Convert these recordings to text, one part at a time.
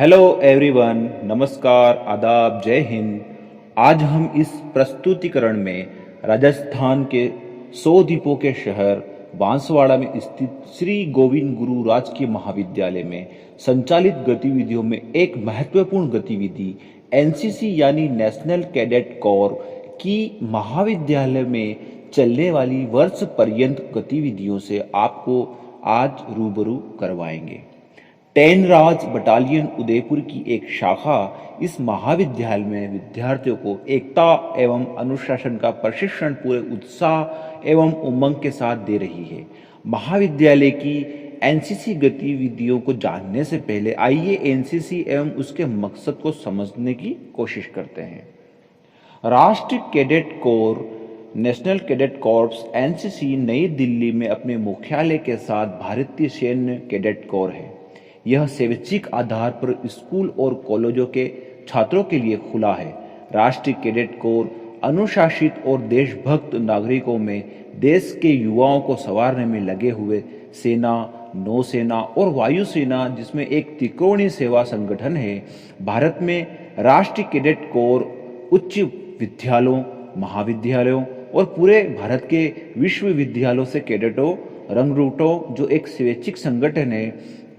Hello everyone, नमस्कार, आदाब, जय हिंद। आज हम इस प्रस्तुतिकरण में राजस्थान के 100 द्वीपों के शहर बांसवाड़ा में स्थित श्री गोविंद गुरु राजकीय महाविद्यालय में संचालित गतिविधियों में एक महत्वपूर्ण गतिविधि एनसीसी यानी नेशनल कैडेट कोर की महाविद्यालय में चलने वाली वर्ष पर्यंत गतिविधियों से आपको आज रूबरू करवाएंगे। टैनराज बटालियन उदयपुर की एक शाखा इस महाविद्यालय में विद्यार्थियों को एकता एवं अनुशासन का प्रशिक्षण पूरे उत्साह एवं उमंग के साथ दे रही है। महाविद्यालय की एनसीसी गतिविधियों को जानने से पहले आइए एनसीसी एवं उसके मकसद को समझने की कोशिश करते हैं। राष्ट्रीय cadet corps national cadet corps NCC नई दिल्ली में अपने मुख्यालय के साथ भारतीय सैन्य कैडेट कोर है। यह स्वैच्छिक आधार पर स्कूल और कॉलेजों के छात्रों के लिए खुला है। राष्ट्रीय कैडेट कोर अनुशासित और देशभक्त नागरिकों में देश के युवाओं को संवारने में लगे हुए सेना, नौसेना और वायुसेना जिसमें एक त्रिकोणीय सेवा संगठन है। भारत में राष्ट्रीय कैडेट कोर उच्च विद्यालयों, महाविद्यालयों और पूरे भारत के विश्वविद्यालयों से कैडेटों, रंगरूटों जो एक स्वैच्छिक संगठन है,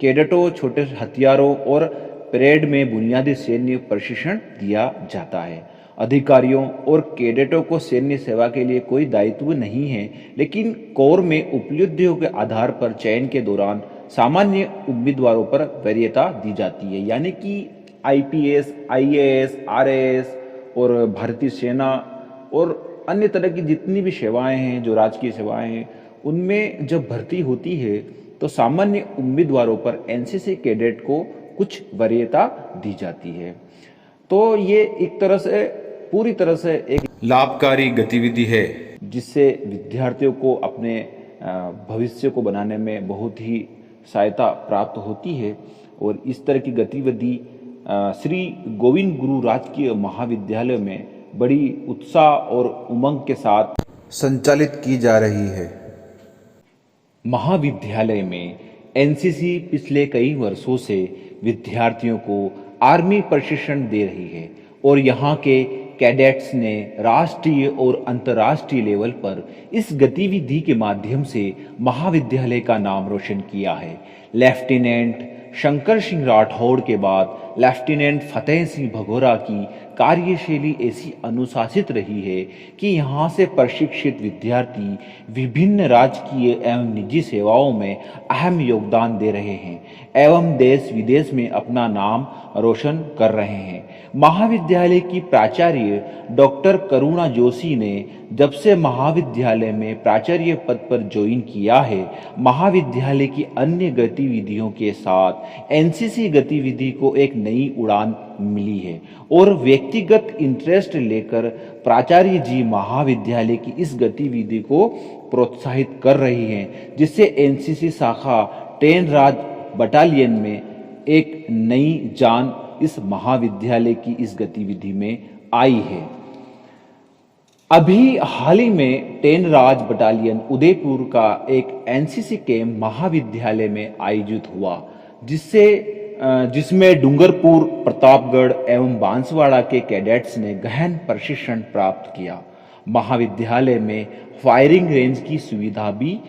कैडेटों, छोटे हथियारों और परेड में बुनियादी सैन्य प्रशिक्षण दिया जाता है। अधिकारियों और कैडेटों को सैन्य सेवा के लिए कोई दायित्व नहीं है, लेकिन कोर में उपलब्धियों के आधार पर चयन के दौरान सामान्य उम्मीदवारों पर वरीयता दी जाती है। यानी कि आईपीएस, आईएएस, आरएएस और भारतीय सेना और अन्य तरह की जितनी भी सेवाएं हैं, जो राजकीय सेवाएं हैं, उनमें जब भर्ती होती है तो सामान्य उम्मीदवारों पर एनसीसी कैडेट को कुछ वरीयता दी जाती है। तो ये एक तरह से पूरी तरह से एक लाभकारी गतिविधि है, जिससे विद्यार्थियों को अपने भविष्य को बनाने में बहुत ही सहायता प्राप्त होती है। और इस तरह की गतिविधि श्री गोविंद गुरु राजकीय महाविद्यालय में बड़ी उत्साह और उमंग के साथ संचालित की जा रही है। महाविद्यालय में एनसीसी पिछले कई वर्षों से विद्यार्थियों को आर्मी प्रशिक्षण दे रही है और यहाँ के कैडेट्स ने राष्ट्रीय और अंतर्राष्ट्रीय लेवल पर इस गतिविधि के माध्यम से महाविद्यालय का नाम रोशन किया है। लेफ्टिनेंट शंकर सिंह राठौड़ के बाद लेफ्टिनेंट फतेह सिंह भगोरा की कार्यशैली ऐसी अनुशासित रही है कि यहाँ से प्रशिक्षित विद्यार्थी विभिन्न राजकीय एवं निजी सेवाओं में अहम योगदान दे रहे हैं एवं देश विदेश में अपना नाम रोशन कर रहे हैं। महाविद्यालय की प्राचार्य डॉक्टर करुणा जोशी ने जब से महाविद्यालय में प्राचार्य पद पर ज्वाइन किया है, महाविद्यालय की अन्य गतिविधियों के साथ एनसीसी गतिविधि को एक नई उड़ान मिली है और व्यक्तिगत इंटरेस्ट लेकर प्राचार्य जी महाविद्यालय की इस गतिविधि को प्रोत्साहित कर रही हैं, जिससे एनसीसी शाखा टैनराज बटालियन में एक नई जान इस महाविद्यालय की इस गतिविधि में आई है। अभी हाल ही में टैनराज बटालियन उदयपुर का एक एनसीसी कैंप महाविद्यालय में आयोजित हुआ, जिसमें डूंगरपुर, प्रतापगढ़ एवं बांसवाड़ा के कैडेट्स ने गहन प्रशिक्षण प्राप्त किया। महाविद्यालय में फायरिंग रेंज की सुविधा भी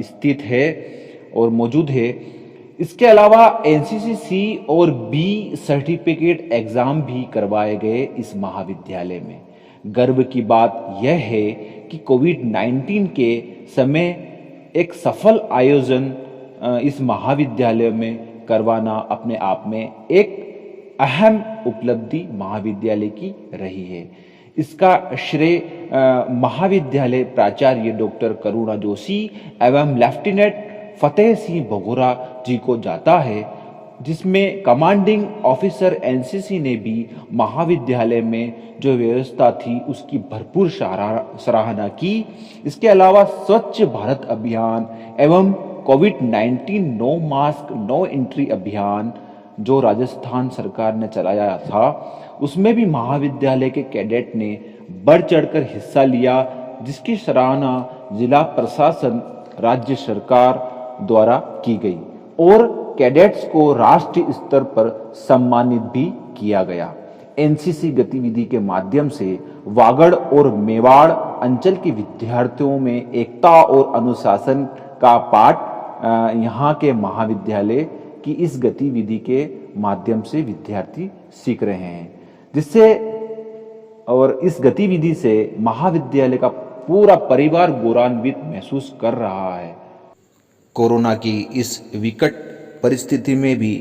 स्थित है और मौजूद है। इसके अलावा एनसीसी सी और बी सर्टिफिकेट एग्जाम भी करवाए गए इस महाविद्यालय में। गर्व की बात यह है कि कोविड-19 के समय एक सफल आयोजन इस महाविद्यालय में करवाना अपने आप में एक अहम उपलब्धि महाविद्यालय की रही है। इसका श्रेय महाविद्यालय प्राचार्य डॉक्टर करुणा जोशी एवं लेफ्टिनेंट फतेह सिंह भगोरा जी को जाता है, जिसमें कमांडिंग ऑफिसर एनसीसी ने भी महाविद्यालय में जो व्यवस्था थी उसकी भरपूर सराहना की। इसके अलावा स्वच्छ भारत अभियान एवं कोविड-19 नो मास्क नो एंट्री अभियान जो राजस्थान सरकार ने चलाया था, उसमें भी महाविद्यालय के कैडेट ने बढ़ चढ़कर हिस्सा लिया, जिसकी सराहना जिला प्रशासन, राज्य सरकार द्वारा की गई। और कैडेट्स को राष्ट्रीय स्तर पर सम्मानित भी किया गया। एनसीसी गतिविधि के माध्यम से वागड़ और मेवाड़ अंचल के विद्यार्थियों में एकता और अनुशासन का पाठ यहाँ के महाविद्यालय की इस गतिविधि के माध्यम से विद्यार्थी सीख रहे हैं, जिससे और इस गतिविधि से महाविद्यालय का पूरा परिवार गौरवान्वित महसूस कर रहा है। कोरोना की इस विकट परिस्थिति में भी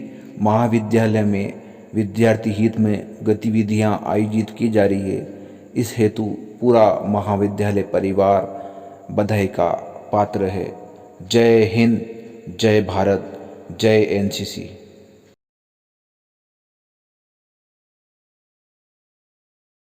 महाविद्यालय में विद्यार्थी हित में गतिविधियां आयोजित की जा रही है। इस हेतु पूरा महाविद्यालय परिवार बधाई का पात्र है। जय हिंद, जय भारत, जय एनसीसी।